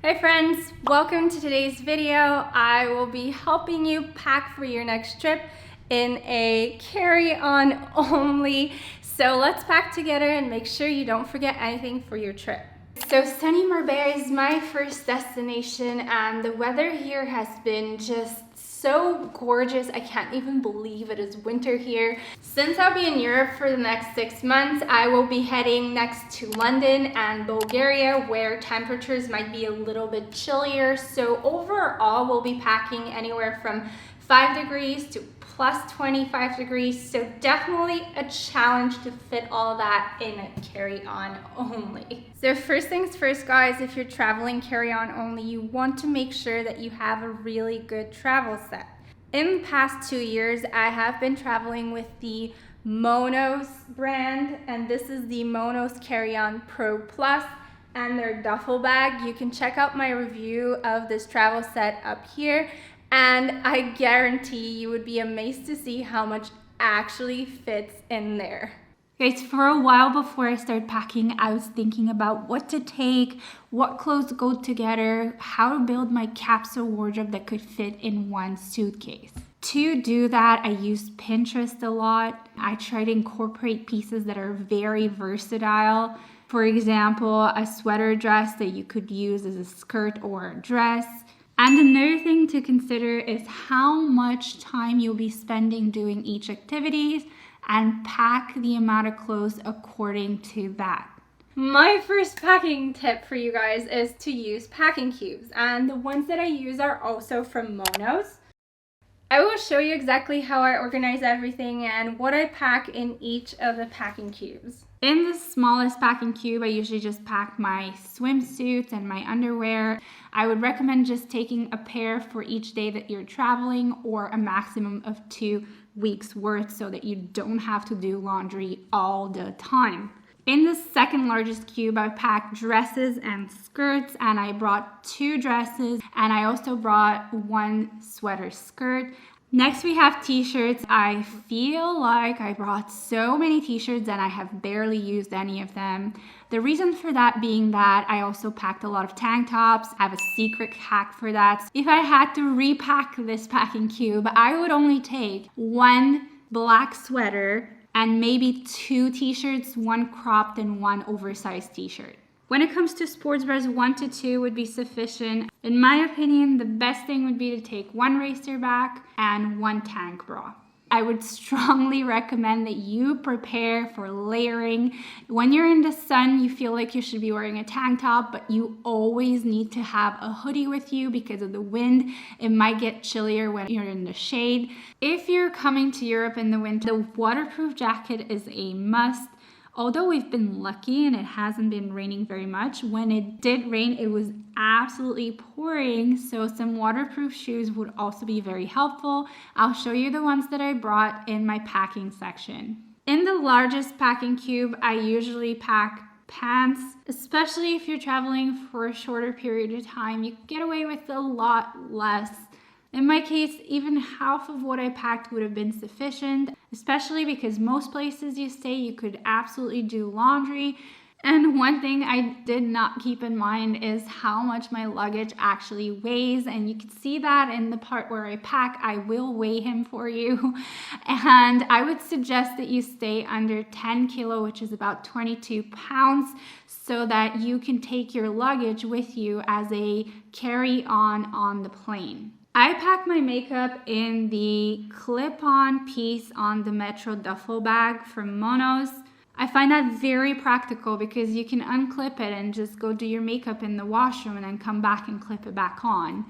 Hi friends, welcome to today's video. I will be helping you pack for your next trip in a carry-on only. So let's pack together and make sure you don't forget anything for your trip. So sunny Marbella is my first destination and the weather here has been just so gorgeous. I can't even believe it is winter here. Since I'll be in Europe for the next 6 months, I will be heading next to London and Bulgaria where temperatures might be a little bit chillier. So overall, we'll be packing anywhere from 5 degrees to plus 25 degrees. So definitely a challenge to fit all that in a carry-on only. So first things first, guys, if you're traveling carry-on only, you want to make sure that you have a really good travel set. In the past 2 years, I have been traveling with the Monos brand, and this is the Monos Carry-On Pro Plus and their duffel bag. You can check out my review of this travel set up here. And I guarantee you would be amazed to see how much actually fits in there. Guys, for a while before I started packing, I was thinking about what to take, what clothes go together, how to build my capsule wardrobe that could fit in one suitcase. To do that, I use Pinterest a lot. I try to incorporate pieces that are very versatile. For example, a sweater dress that you could use as a skirt or a dress. And another thing to consider is how much time you'll be spending doing each activity and pack the amount of clothes according to that. My first packing tip for you guys is to use packing cubes, and the ones that I use are also from Monos. I will show you exactly how I organize everything and what I pack in each of the packing cubes. In the smallest packing cube, I usually just pack my swimsuits and my underwear. I would recommend just taking a pair for each day that you're traveling or a maximum of 2 weeks worth so that you don't have to do laundry all the time. In the second largest cube, I packed dresses and skirts, and I brought 2 dresses and I also brought 1 sweater skirt. Next we have t-shirts. I feel like I brought so many t-shirts and I have barely used any of them. The reason for that being that I also packed a lot of tank tops. I have a secret hack for that. If I had to repack this packing cube, I would only take 1 black sweater and maybe 2 t-shirts, 1 cropped and 1 oversized t-shirt. When it comes to sports bras, 1 to 2 would be sufficient. In my opinion, the best thing would be to take 1 racer back and 1 tank bra. I would strongly recommend that you prepare for layering. When you're in the sun, you feel like you should be wearing a tank top, but you always need to have a hoodie with you because of the wind. It might get chillier when you're in the shade. If you're coming to Europe in the winter, the waterproof jacket is a must. Although we've been lucky and it hasn't been raining very much, when it did rain, it was absolutely pouring. So some waterproof shoes would also be very helpful. I'll show you the ones that I brought in my packing section. In the largest packing cube, I usually pack pants, especially if you're traveling for a shorter period of time. You can get away with a lot less. In my case, even half of what I packed would have been sufficient, especially because most places you stay, you could absolutely do laundry. And one thing I did not keep in mind is how much my luggage actually weighs. And you can see that in the part where I pack. I will weigh him for you. And I would suggest that you stay under 10 kilo, which is about 22 pounds, so that you can take your luggage with you as a carry-on the plane. I pack my makeup in the clip-on piece on the Metro duffel bag from Monos. I find that very practical because you can unclip it and just go do your makeup in the washroom and then come back and clip it back on.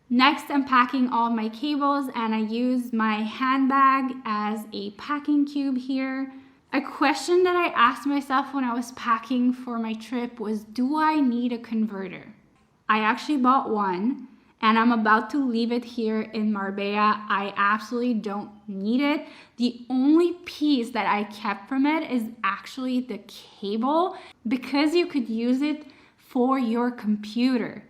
Next, I'm packing all my cables and I use my handbag as a packing cube here. A question that I asked myself when I was packing for my trip was, do I need a converter? I actually bought one. And I'm about to leave it here in Marbella. I absolutely don't need it. The only piece that I kept from it is actually the cable because you could use it for your computer.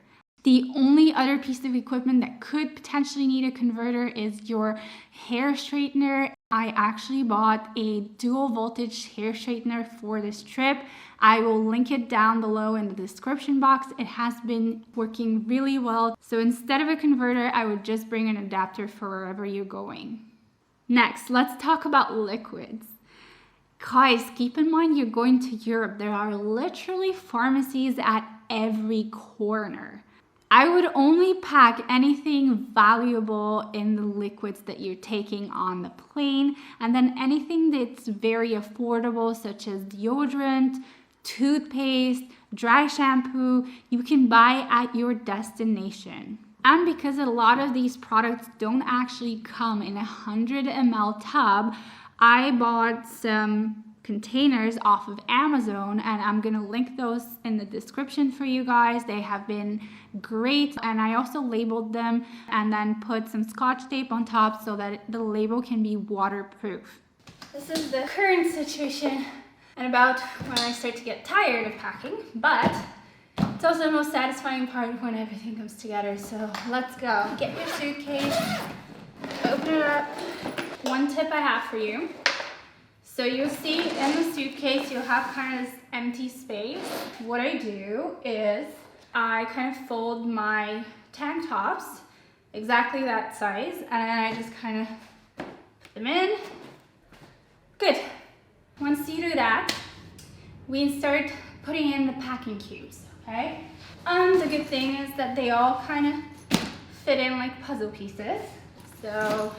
The only other piece of equipment that could potentially need a converter is your hair straightener. I actually bought a dual voltage hair straightener for this trip. I will link it down below in the description box. It has been working really well. So instead of a converter, I would just bring an adapter for wherever you're going. Next, let's talk about liquids. Guys, keep in mind you're going to Europe. There are literally pharmacies at every corner. I would only pack anything valuable in the liquids that you're taking on the plane, and then anything that's very affordable, such as deodorant, toothpaste, dry shampoo, you can buy at your destination. And because a lot of these products don't actually come in a 100 ml tub, I bought some containers off of Amazon, and I'm gonna link those in the description for you guys. They have been great, and I also labeled them and then put some Scotch tape on top so that the label can be waterproof. This is the current situation and about when I start to get tired of packing, but it's also the most satisfying part when everything comes together. So let's go. Get your suitcase, open it up. One tip I have for you. So you'll see in the suitcase, you'll have kind of this empty space. What I do is I kind of fold my tank tops, exactly that size, and then I just kind of put them in. Good. Once you do that, we start putting in the packing cubes, okay? The good thing is that they all kind of fit in like puzzle pieces. So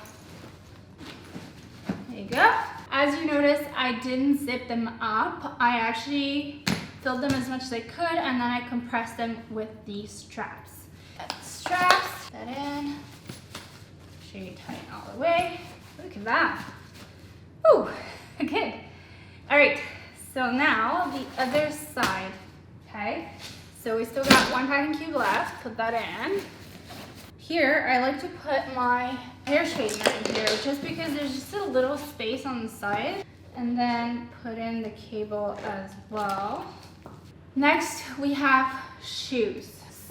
there you go. As you notice, I didn't zip them up. I actually filled them as much as I could, and then I compressed them with the straps. Got the straps, that in. Make sure you tighten all the way. Look at that. Ooh, good. All right, so now the other side, okay? So we still got one packing cube left, put that in. Here, I like to put my hair straightener in here just because there's just a little space on the side, and then put in the cable as well. Next, we have shoes.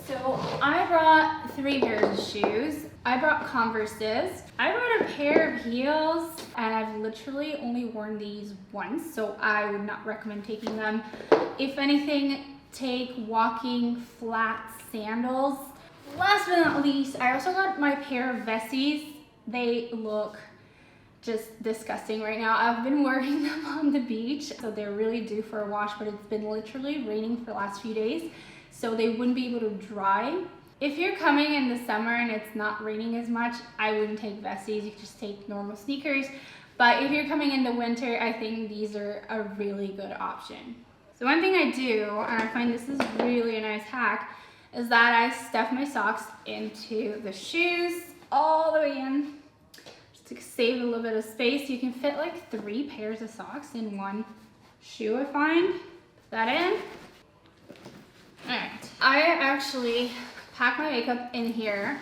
So I brought 3 pairs of shoes. I brought Converses. I brought a pair of heels, and I've literally only worn these once, so I would not recommend taking them. If anything, take walking flat sandals. Last but not least, I also got my pair of Vessies. They look just disgusting right now. I've been wearing them on the beach, so they're really due for a wash, but it's been literally raining for the last few days, so they wouldn't be able to dry. If you're coming in the summer and it's not raining as much, I wouldn't take Vessies. You could just take normal sneakers. But if you're coming in the winter, I think these are a really good option. So one thing I do, and I find this is really a nice hack, is that I stuff my socks into the shoes all the way in, just to save a little bit of space. You can fit like 3 pairs of socks in one shoe, I find. Put that in. All right, I actually pack my makeup in here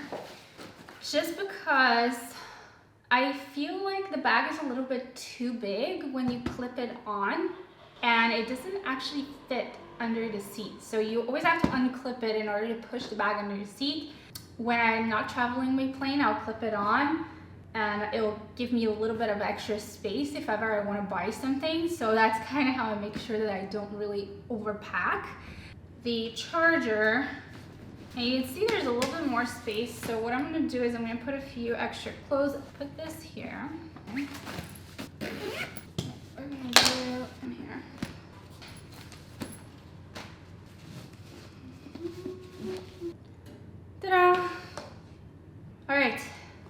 just because I feel like the bag is a little bit too big when you clip it on, and it doesn't actually fit under the seat. So you always have to unclip it in order to push the bag under the seat. When I'm not traveling by plane, I'll clip it on, and it'll give me a little bit of extra space if ever I want to buy something. So that's kind of how I make sure that I don't really overpack. The charger, and you can see there's a little bit more space. So what I'm going to do is I'm going to put a few extra clothes. Put this here. Okay. We're going to do in here. Ta-da! All right,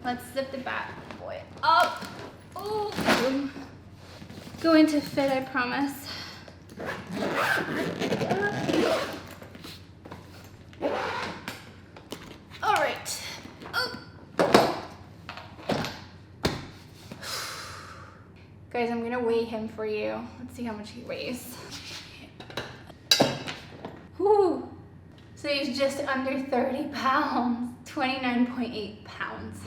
let's zip the bad boy up. Oh, going to fit, I promise. All right. Oh. Guys, I'm gonna weigh him for you. Let's see how much he weighs. Whew. So he's just under 30 pounds, 29.8 pounds.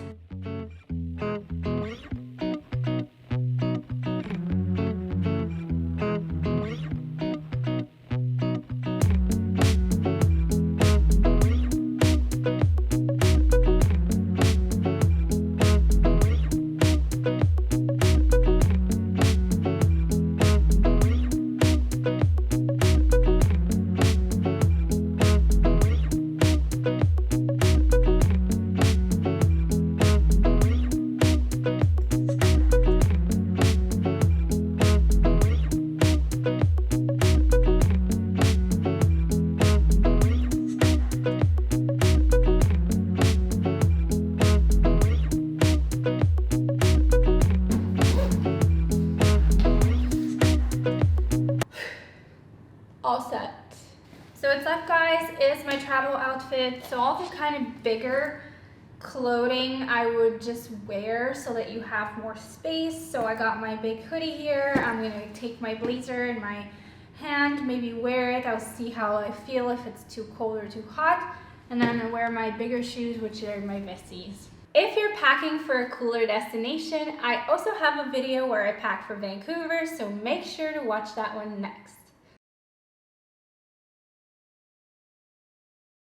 travel outfit. So all the kind of bigger clothing I would just wear so that you have more space. So I got my big hoodie here. I'm gonna take my blazer in my hand, maybe wear it. I'll see how I feel, if it's too cold or too hot. And then I'm gonna wear my bigger shoes, which are my Vessies. If you're packing for a cooler destination, I also have a video where I pack for Vancouver, so make sure to watch that one next.